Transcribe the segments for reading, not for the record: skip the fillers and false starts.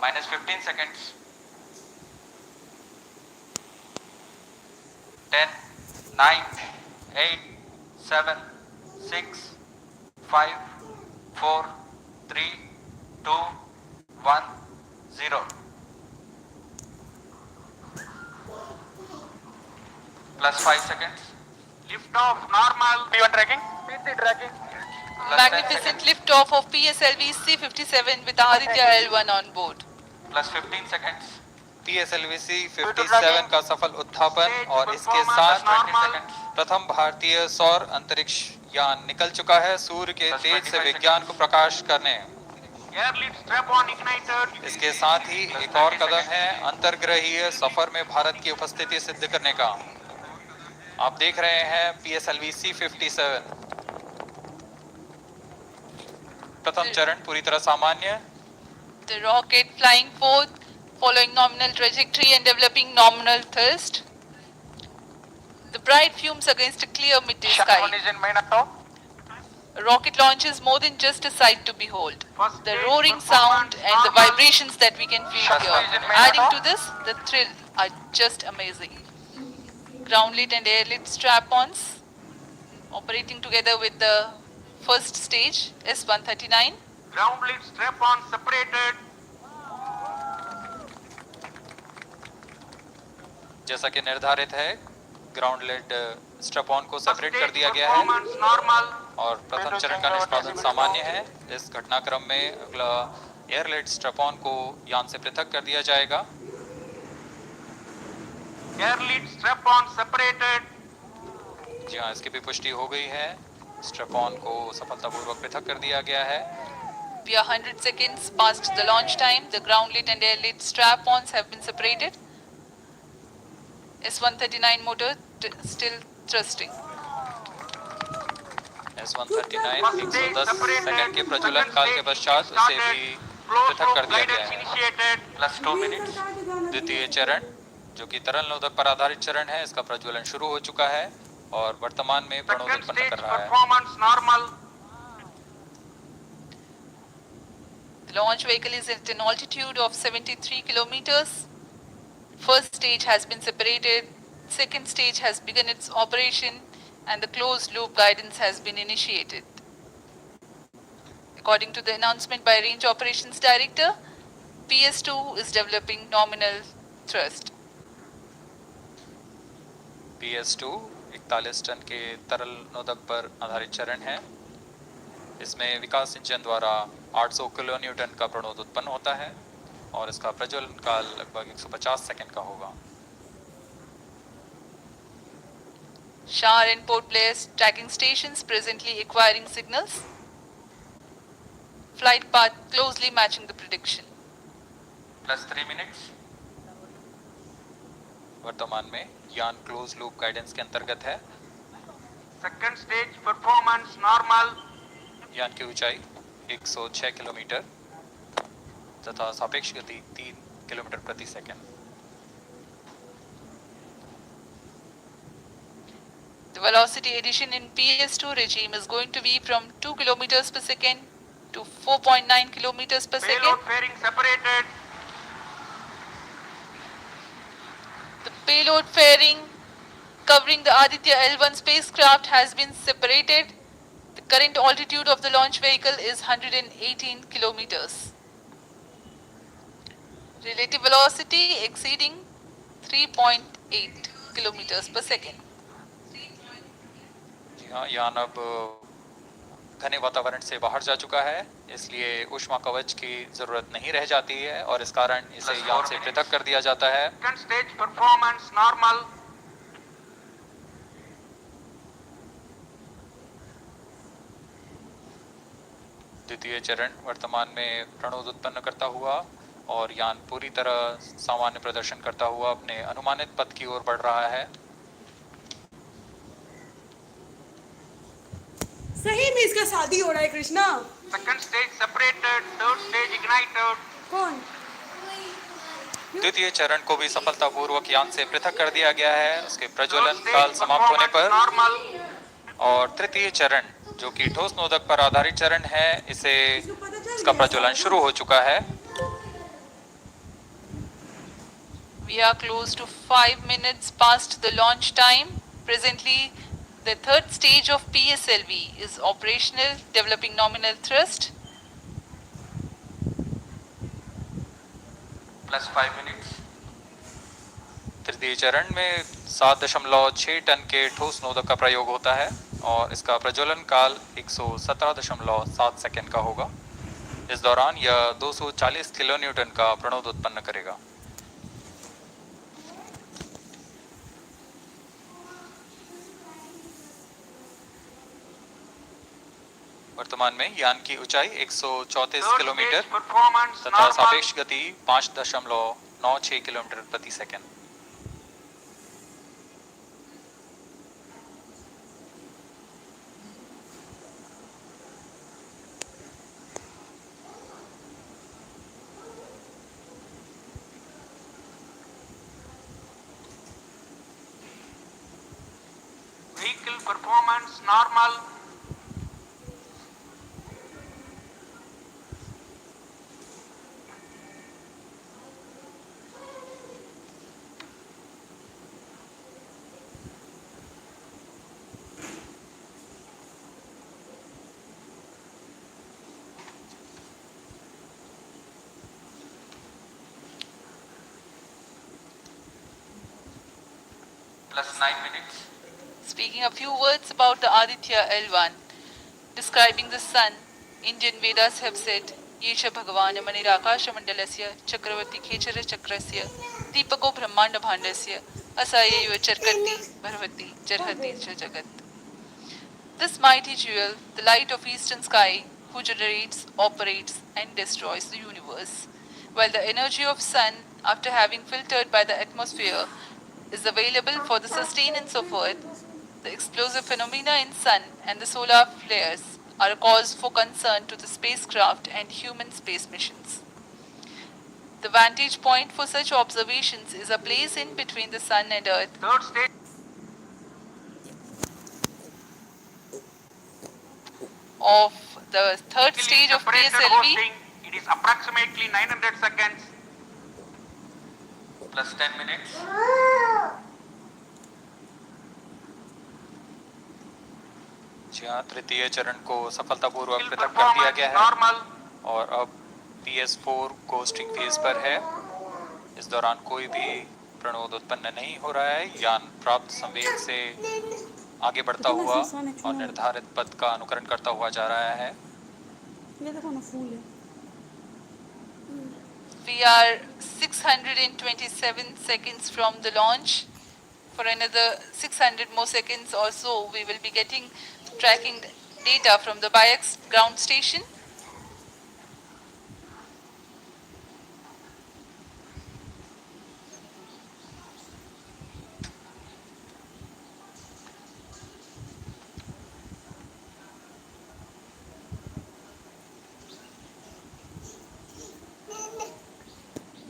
Minus 15 seconds. 10, 9, 8, 7, 6, 5, 4, 3, 2, 1, 0. Plus 5 seconds. Lift off normal. P1 tracking. P3 tracking. Magnificent liftoff of PSLV C-57 with Adityal1 on board. Plus 15 seconds. PSLV C-57 का सफल उत्थापन और इसके साथ प्रथम भारतीय सौर अंतरिक्ष यान निकल चुका है सूर्य के तेज से विज्ञान को प्रकाश करने। इसके साथ ही एक और कदम है अंतर्ग्रहीय सफर में भारत की उपस्थिति सिद्ध करने का। आप देख रहे हैं PSLV C-57 प्रथम चरण पूरी तरह सामान्य। The rocket flying forth, following nominal trajectory and developing nominal thrust. The bright fumes against a clear midday sky. A rocket launch is more than just a sight to behold. The roaring sound and the vibrations that we can feel here. Adding to this, the thrill are just amazing. Ground-lit and air-lit strap-ons operating together with the first stage, S-139. Ground-lit strap-on separated. जैसा कि निर्धारित है ground lead strap-on को separate कर दिया गया है और प्रथम चरण का निष्पादन सामान्य है। इस घटनाक्रम में अगला एयर लेड स्ट्रैप-ऑन को यान से पृथक कर दिया जाएगा। Air laid strap on separated. जी हाँ, इसकी भी पुष्टि हो गई है। स्ट्रैप-ऑन को सफलतापूर्वक पृथक कर दिया गया है। We are 100 seconds past the launch time. The ground-lit and air-lit strap-ons have been separated. S-139 motor still thrusting. S-139 110 second के प्रज्वलन काल के पश्चात उसे भी पृथक कर दिया गया है। Plus 2 minutes. द्वितीय चरण जो कि तरल नोदक पर आधारित चरण है, इसका प्रज्वलन शुरू हो चुका है और वर्तमान में प्रणोद उत्पन्न कर रहा है। The launch vehicle is at an altitude of 73 kilometers. First stage has been separated, second stage has begun its operation, and the closed loop guidance has been initiated. According to the announcement by Range Operations Director, PS2 is developing nominal thrust. PS2 41 ton के तरल नोदक पर आधारित चरण है। इसमें विकास engine द्वारा 800 kilo Newton का प्रणोद उत्पन्न होता है और इसका प्रज्वलन काल लगभग 150 सेकंड का होगा। Shar and Port Blair tracking stations presently acquiring signals. Flight path closely matching the prediction. Plus 3 minutes. वर्तमान में यान क्लोज लूप गाइडेंस के अंतर्गत है। Second stage performance normal. यान की ऊंचाई 106 किलोमीटर तथा सापेक्ष गति 3 किलोमीटर प्रति second. The velocity addition in PS2 regime is going to be from 2 kilometers per second to 4.9 kilometers per second. Payload fairing separated. The payload fairing covering the Adityal1 spacecraft has been separated. The current altitude of the launch vehicle is 118 kilometers. Relative velocity exceeding 3.8 kilometers per second. जी हाँ, यान अब घने वातावरण से बाहर जा चुका है, इसलिए ऊष्मा कवच की जरूरत नहीं रह जाती है और इस कारण इसे यान से पृथक कर दिया जाता है। Second stage performance normal. द्वितीय चरण वर्तमान में प्रणोद उत्पन्न करता हुआ और यान पूरी तरह सामान्य प्रदर्शन करता हुआ अपने अनुमानित पथ की ओर बढ़ रहा है। सही में इसका शादी हो रहा है Krishna. Second stage separated, third stage ignited. कौन? द्वितीय चरण को भी सफलतापूर्वक यान से पृथक कर दिया गया है उसके प्रज्वलन काल समाप्त होने पर। और तृतीय चरण जो कि ठोस नोदक पर आधारित चरण है, इसका प्रज्वलन शुरू हो चुका है। We are close to 5 minutes past the launch time. Presently, the third stage of PSLV is operational, developing nominal thrust. Plus 5 minutes. तृतीय चरण में 7.6 टन के ठोस नोदक का प्रयोग होता है और इसका प्रज्वलन काल 117.7 सेकेंड का होगा। इस दौरान यह 240 किलो न्यूटन का प्रणोद उत्पन्न करेगा। वर्तमान में यान की ऊंचाई 134 किलोमीटर तथा सापेक्ष गति 5.96 किलोमीटर प्रति second. Vehicle performance normal. Plus 9 minutes. Speaking a few words about the Adityal1, describing the sun, Indian Vedas have said, Yesha Bhagavan Manirakash Mandalasya Chakravarti Khechara Chakrasya Deepako Brahmanda Bhandasya Asaya Charkati Bharvati Jarhati Jagat. This mighty jewel, the light of eastern sky, who generates, operates and destroys the universe, while the energy of sun, after having filtered by the atmosphere, is available for the sustenance of earth. The explosive phenomena in sun and the solar flares are a cause for concern to the spacecraft and human space missions. The vantage point for such observations is a place in between the sun and earth. Third stage. Of the third stage of Separated PSLV, hosting. It is approximately 900 seconds. Plus 10 minutes. जी हाँ, तृतीय चरण को सफलतापूर्वक Vehicle पृथक कर दिया performance गया है normal. और अब PS4 कोस्टिंग फेज पर है। इस दौरान कोई भी प्रणोद उत्पन्न नहीं हो रहा है। यान प्राप्त संवेग से आगे बढ़ता हुआ और निर्धारित पथ का अनुकरण करता हुआ जा रहा है। ये देखो ना फूल है। we are 627 seconds from the launch. For another 600 more seconds or so, we will be getting tracking data from the BIAX ground station.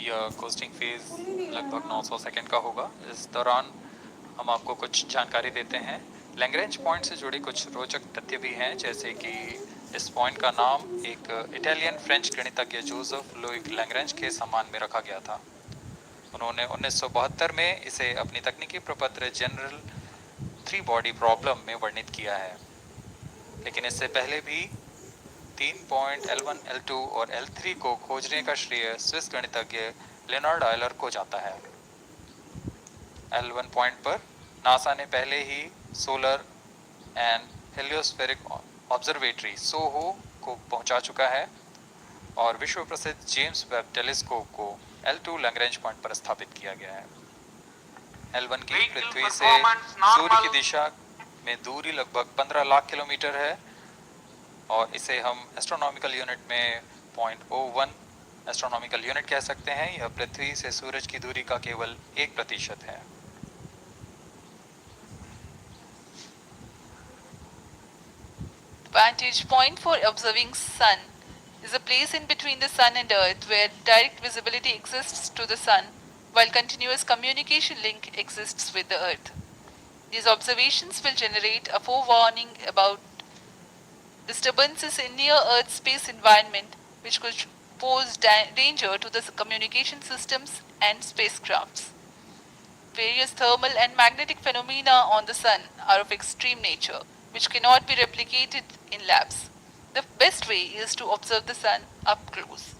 यह कोस्टिंग फेज लगभग 900 सेकंड का होगा। इस दौरान हम आपको कुछ जानकारी देते हैं। लैग्रेंज पॉइंट से जुड़े कुछ रोचक तथ्य भी हैं, जैसे कि इस पॉइंट का नाम एक इटालियन फ्रेंच गणितज्ञ जोसेफ लुइग लैग्रेंज के सम्मान में रखा गया था। उन्होंने 1972 में इसे अपनी तकनीकी प्रपत्र जनरल 3 बॉडी प्रॉब्लम में वर्णित किया है, लेकिन इससे पहले भी 3 पॉइंट L1, L2 और L3 को खोजने का श्रेय स्विस गणितज्ञ लेनार्ड आयलर को जाता है। L1 पॉइंट पर नासा ने पहले ही सोलर एंड हेलियोस्फेरिक ऑब्जर्वेटरी सोहो को पहुंचा चुका है और विश्व प्रसिद्ध जेम्स वेब टेलीस्कोप को L2 लैग्रेंज पॉइंट पर स्थापित किया गया है। L1 की पृथ्वी से सूर्य की दिशा में दूरी लगभग 15 लाख किलोमीटर है और इसे हम एस्ट्रोनॉमिकल यूनिट में 0.01 एस्ट्रोनॉमिकल यूनिट कह सकते हैं। यह पृथ्वी से सूरज की दूरी का केवल 1% है। Vantage point for observing sun is a place in between the sun and earth where direct visibility exists to the sun while continuous communication link exists with the earth. These observations will generate a forewarning about disturbances in near earth space environment which could pose danger to the communication systems and spacecrafts. various thermal and magnetic phenomena on the sun are of extreme nature, which cannot be replicated in labs. The best way is to observe the sun up close.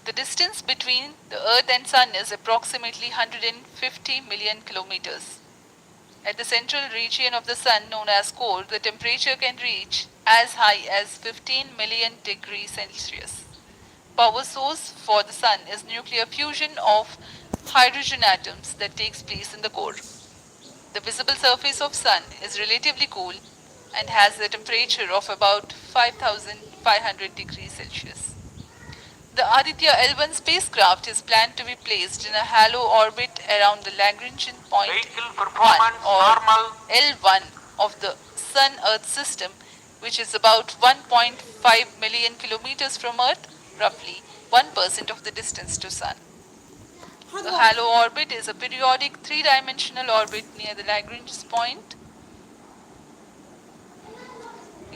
The distance between the Earth and Sun is approximately 150 million kilometers. At the central region of the Sun, known as core, the temperature can reach as high as 15 million degrees Celsius. Power source for the Sun is nuclear fusion of hydrogen atoms that takes place in the core. The visible surface of Sun is relatively cool and has a temperature of about 5,500 degrees Celsius. The Aditya-L1 spacecraft is planned to be placed in a halo orbit around the Lagrangian point Vehicle 1 performance or normal. L1 of the Sun-Earth system, which is about 1.5 million kilometers from Earth, roughly 1% of the distance to Sun. The halo orbit is a periodic three-dimensional orbit near the Lagrange point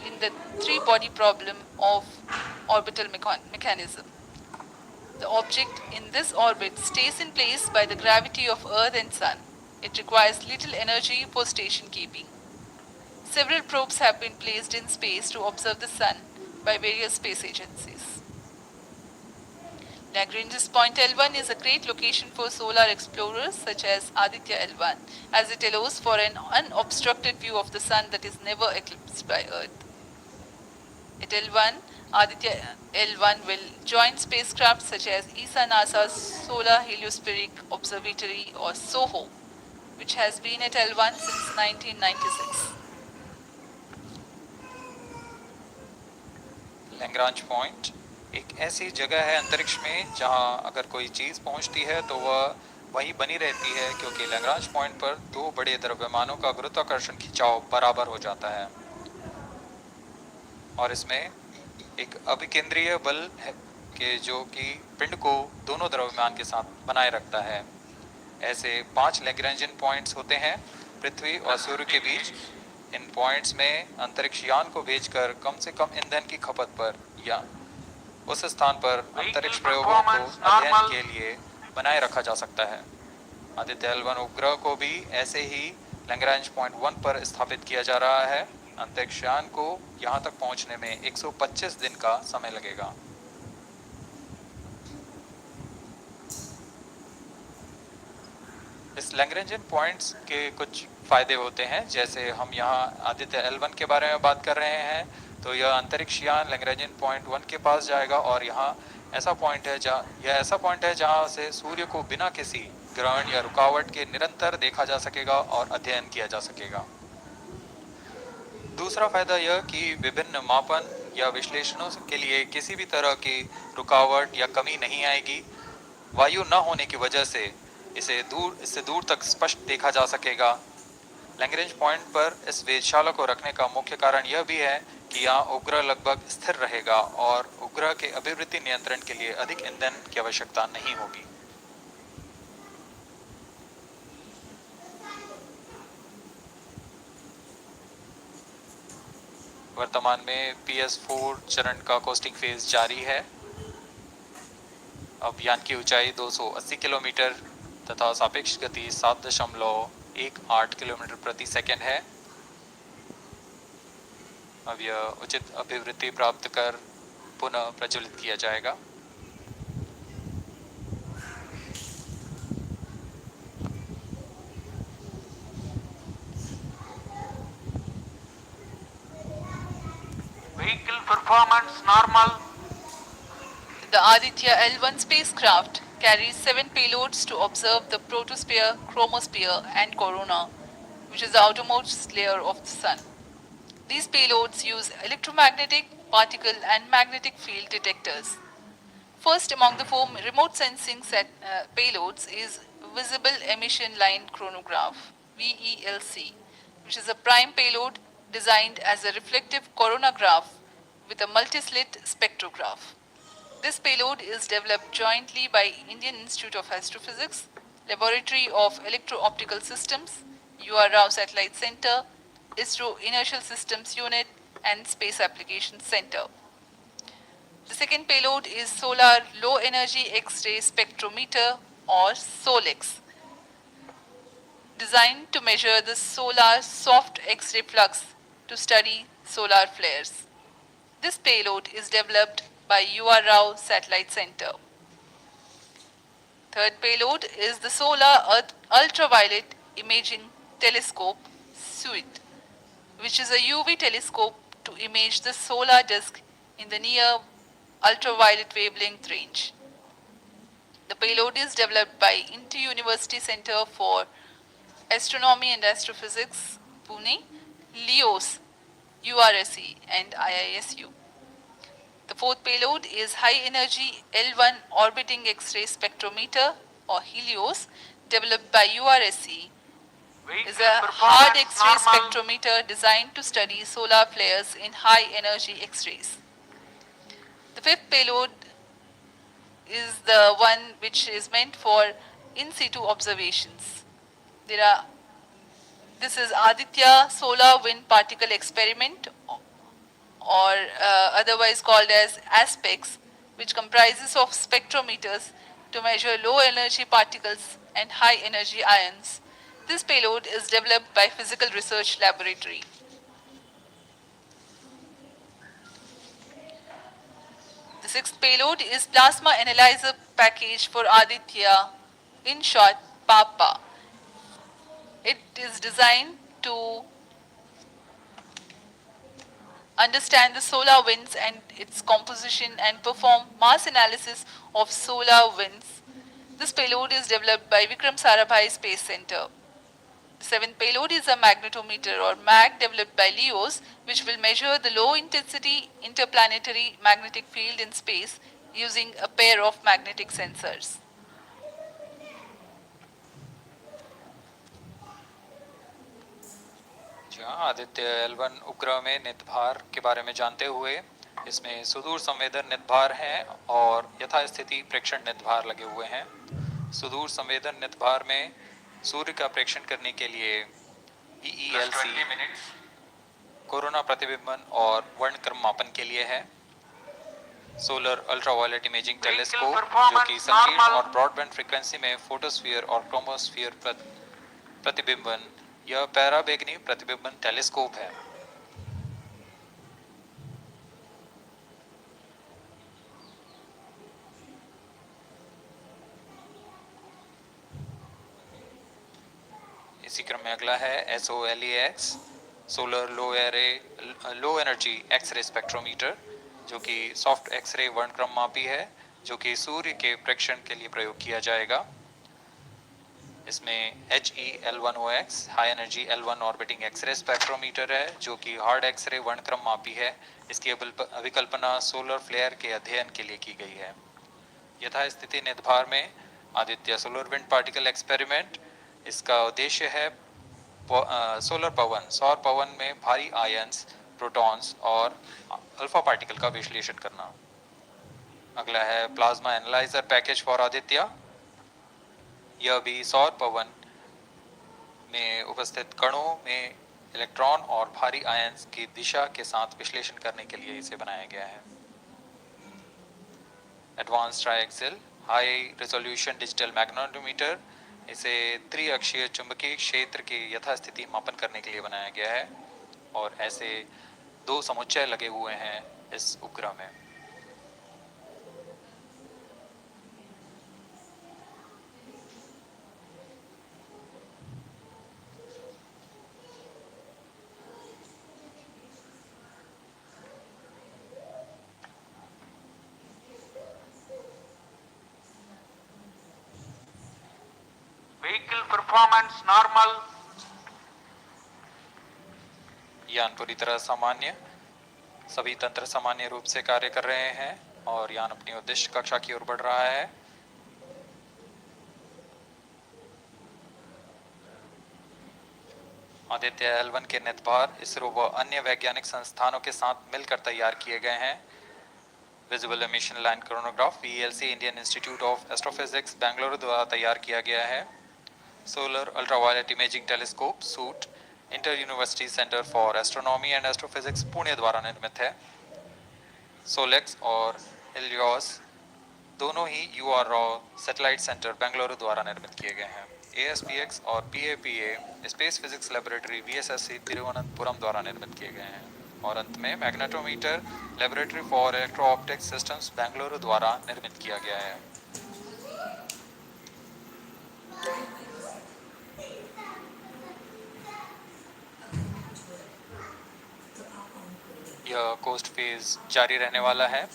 in the three-body problem of orbital mechanism. The object in this orbit stays in place by the gravity of Earth and Sun. It requires little energy for station keeping. Several probes have been placed in space to observe the Sun by various space agencies. Lagrange's point L1 is a great location for solar explorers such as Aditya L1, as it allows for an unobstructed view of the Sun that is never eclipsed by Earth. At L1, Aditya L1 will join spacecraft such as ESA NASA's Solar Heliospheric Observatory or SOHO, which has been at L1 since 1996. Lagrange point एक ऐसी जगह है अंतरिक्ष में जहां अगर कोई चीज़ पहुंचती है तो वह वहीं बनी रहती है, क्योंकि लैग्रांज पॉइंट पर दो बड़े द्रव्यमानों का गुरुत्वाकर्षण खिंचाव बराबर हो जाता है और इसमें एक अभिकेंद्रीय बल है कि जो कि पिंड को दोनों द्रव्यमान के साथ बनाए रखता है। ऐसे 5 लैग्रेंजियन पॉइंट्स होते हैं पृथ्वी और सूर्य के बीच। इन पॉइंट्स में अंतरिक्ष यान को भेजकर कम से कम ईंधन की खपत पर या उस स्थान पर अंतरिक्ष प्रयोगों को अध्ययन के लिए बनाए रखा जा सकता है। आदित्य L1 उपग्रह को भी ऐसे ही लैग्रांज पॉइंट 1 पर स्थापित किया जा रहा है। अंतरिक्ष यान को यहां तक पहुंचने में 125 दिन का समय लगेगा। इस लैग्रेंजियन पॉइंट्स के कुछ फ़ायदे होते हैं, जैसे हम यहाँ आदित्य L1 के बारे में बात कर रहे हैं तो यह अंतरिक्ष यान लैग्रेंजियन पॉइंट 1 के पास जाएगा और यह ऐसा पॉइंट है जहाँ से सूर्य को बिना किसी ग्रहण या रुकावट के निरंतर देखा जा सकेगा और अध्ययन किया जा सकेगा। दूसरा फ़ायदा यह कि विभिन्न मापन या विश्लेषणों के लिए किसी भी तरह की रुकावट या कमी नहीं आएगी। वायु न होने की वजह से इससे दूर तक स्पष्ट देखा जा सकेगा। लैग्रेंज पॉइंट पर इस वेधशाला को रखने का मुख्य कारण यह भी है कि यहाँ उपग्रह लगभग स्थिर रहेगा और उपग्रह के अभिवृद्धि नियंत्रण के लिए अधिक ईंधन की आवश्यकता नहीं होगी। वर्तमान में PS4 चरण का कोस्टिंग फेज जारी है। अब यान की ऊंचाई 280 किलोमीटर तथा सापेक्ष गति 7.18 किलोमीटर प्रति सेकंड है। अब यह उचित अभिवृद्धि प्राप्त कर पुनः प्रज्वलित किया जाएगा। Vehicle performance normal. The Aditya L1 spacecraft carries 7 payloads to observe the protosphere, chromosphere, and corona, which is the outermost layer of the Sun. These payloads use electromagnetic, particle, and magnetic field detectors. First among the 4 remote sensing payloads is Visible Emission Line Chronograph, VELC, which is a prime payload designed as a reflective coronagraph with a multi-slit spectrograph. This payload is developed jointly by Indian Institute of Astrophysics, Laboratory of Electro-Optical Systems, UR Rao Satellite Center, ISRO Inertial Systems Unit and Space Applications Center. The second payload is Solar Low Energy X-ray Spectrometer or SOLEX, designed to measure the solar soft X-ray flux to study solar flares. This payload is developed by UR Rao Satellite Center. Third payload is the Solar Ultraviolet Imaging Telescope suite, which is a UV telescope to image the solar disk in the near ultraviolet wavelength range. The payload is developed by Inter-University Center for Astronomy and Astrophysics, Pune, LEOS, URSE, and IISU. The fourth payload is High Energy L1 Orbiting X-ray Spectrometer or HELIOS, developed by URSE, is a hard X-ray spectrometer designed to study solar flares in high energy X-rays. The fifth payload is the one which is meant for in situ observations. This is Aditya Solar Wind Particle Experiment, or otherwise called as ASPEX, which comprises of spectrometers to measure low energy particles and high energy ions. This payload is developed by Physical Research Laboratory. The sixth payload is Plasma Analyzer Package for Aditya, in short, PAPA. It is designed to understand the solar winds and its composition and perform mass analysis of solar winds. This payload is developed by Vikram Sarabhai Space Center. The seventh payload is a magnetometer or MAG developed by LEOS, which will measure the low intensity interplanetary magnetic field in space using a pair of magnetic sensors. जी हाँ, Aditya L1 उपग्रह में नितभार के बारे में जानते हुए इसमें सुदूर संवेदन नितभार हैं और यथास्थिति प्रेक्षण नितभार लगे हुए हैं। सुदूर संवेदन नितभार में सूर्य का प्रेक्षण करने के लिए Plus EELC 20 minutes. कोरोना प्रतिबिंबन और वर्णक्रम मापन के लिए है। सोलर अल्ट्रावायलेट इमेजिंग टेलीस्कोप जो कि संकीर्ण और ब्रॉडबैंड फ्रीक्वेंसी में फोटोस्फीयर और क्रोमोस्फीयर प्रतिबिंबन यह पैराबैंगनी प्रतिबिंबन टेलीस्कोप है। इसी क्रम में अगला है SOLEX solar low energy x-ray spectrometer जो कि सॉफ्ट एक्सरे वर्णक्रम मापी है जो कि सूर्य के प्रेक्षण के लिए प्रयोग किया जाएगा। इसमें HEL1OX high energy L1 orbiting x-ray spectrometer है जो कि हार्ड एक्सरे वर्णक्रम मापी है। इसकी अभिकल्पना सोलर फ्लेयर के अध्ययन के लिए की गई है। यथास्थिति नितभार में Aditya solar wind particle experiment, इसका उद्देश्य है सोलर पवन सौर पवन में भारी आयंस, प्रोटॉन्स और अल्फा पार्टिकल का विश्लेषण करना। अगला है plasma analyser package for Aditya. यह भी सौर पवन में उपस्थित कणों में इलेक्ट्रॉन और भारी आयंस की दिशा के साथ विश्लेषण करने के लिए इसे बनाया गया है। Advance triaxial high resolution digital magnetometer, इसे त्रिअक्षीय चुंबकीय क्षेत्र की यथास्थिति मापन करने के लिए बनाया गया है और ऐसे 2 समुच्चय लगे हुए हैं इस उपग्रह में। Vehicle performance normal. यान पूरी तरह सामान्य, सभी तंत्र सामान्य रूप से कार्य कर रहे हैं और यान अपनी उद्देश्य कक्षा की ओर बढ़ रहा है। आदित्य L1 के नितभार इसरो व अन्य वैज्ञानिक संस्थानों के साथ मिलकर तैयार किए गए हैं। Visible emission line coronagraph VLC Indian institute of astrophysics Bengaluru द्वारा तैयार किया गया है। Solar ultraviolet imaging telescope suit inter university centre for astronomy and astrophysics Pune द्वारा निर्मित है। सोलेक्स और हिलियोस दोनों ही UR सैटेलाइट सेंटर बेंगलुरु द्वारा निर्मित किए गए हैं। ASPX और PAPA space physics laboratory VSSC Thiruvananthapuram द्वारा निर्मित किए गए हैं। और अंत में magnetometer laboratory for electro optic systems Bengaluru द्वारा निर्मित किया गया है। यह कोस्ट फेज जारी रहने वाला है।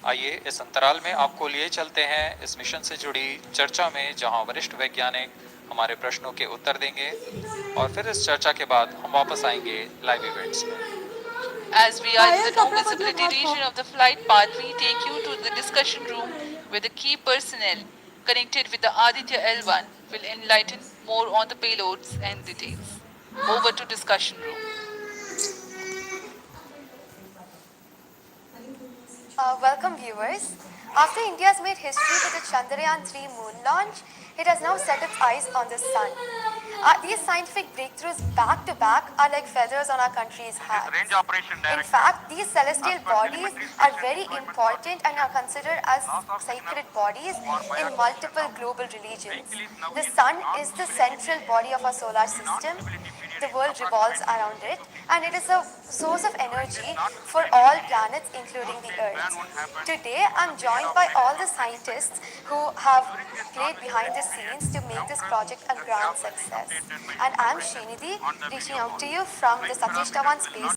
आइए इस अंतराल में आपको लिए चलते हैं इस मिशन से जुड़ी चर्चा में, जहां वरिष्ठ वैज्ञानिक हमारे प्रश्नों के उत्तर देंगे और फिर इस चर्चा के बाद हम वापस आएंगे लाइव इवेंट्स में। As we are in the no visibility region of the flight path, we take you to the discussion room where the key personnel connected with the Aditya L1 will enlighten more on the payloads and details. Over to discussion room. Welcome viewers. After India has made history with the Chandrayaan-3 moon launch, it has now set its eyes on the sun. These scientific breakthroughs back to back are like feathers on our country's hat. Range operation In director. fact, these celestial bodies are very important and are considered as sacred bodies in multiple global religions. The sun is the central body of our solar system. The world revolves around it, and it is a source of energy for all planets, including the Earth. Today, I'm joined by all the scientists who have played behind the scenes to make this project a grand success. And I'm Srinidhi, reaching out to you from the Satish Dhawan Space